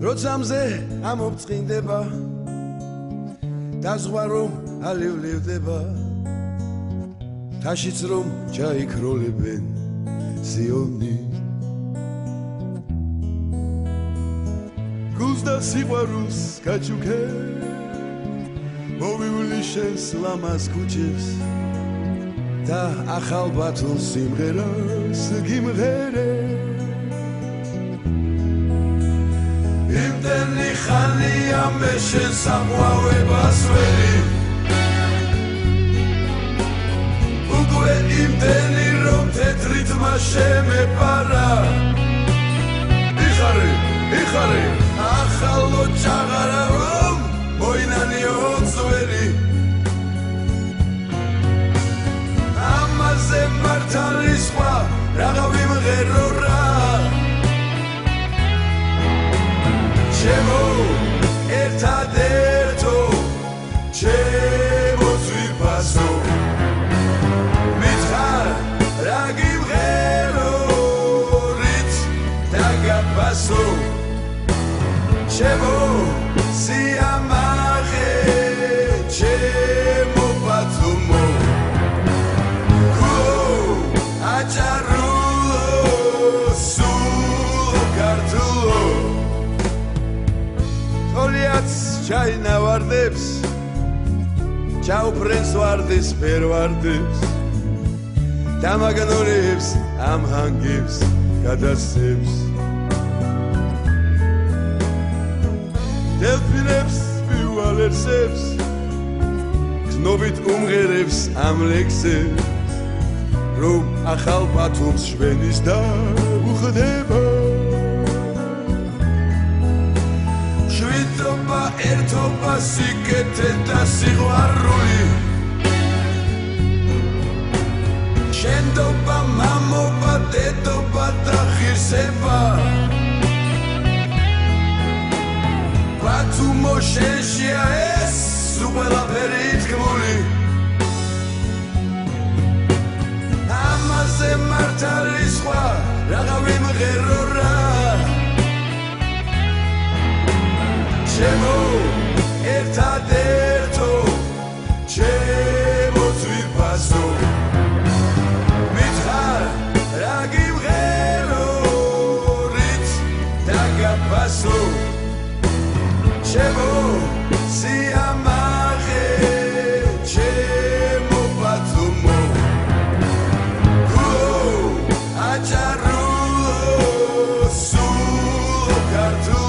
როცამზე ამობწყინდება და ზღვა რომ ალევლევდება თაშიც რომ ჩაიქროლებენ ზიონი გულს და სიყვარულს გაჩუქე მოვივლი შენს ლამაზ ქუჩებს და ახალ ბათულ სიმღერას გიმღერე იმდენი ხანია მე შენ სამყვავებას ვერი უკვე იმდენი რომ თეთრითმა შემეპარა იხარე ახალო ჩაღარა რომ მოინანიო ძველი ამაზე მართალი სხვა რაღა ვიმღერო რა ჩემო ერთადერთო ჩემო ძვირფასო მითხარ რა გიმღერო რით დაგაფასო ჩემო სიამაყე ჩემო ბათუმო გულო აჭარულო სულ ქართულო თოლიაც ჩაინავარდებს ჩაუფრენს ვარდის ფერვარდებს დამაგნორებს ამ ჰანგებს გადასცემს დელფინებს პიუალერსებს გზნობით უმღერებს ამ ლექსებს რომ ახალ ბათუმს შვენის და უხდება შვიდობა ერთობა სიკეთე და სიყვარული შენდობა მამობა დედობა და ღირსება ბათუმო შენშია ეს ყველაფერი თქმული ამაზე მართალი სხვა რაღა ვიმღერო რა ჩემო ერთადერთო ჩემო ძვირფასო მითხარ რა გიმღერო რით დაგაფასო ჩემო სიამაყე ჩემო ბათუმო გულო აჭარულო სულ ქართულო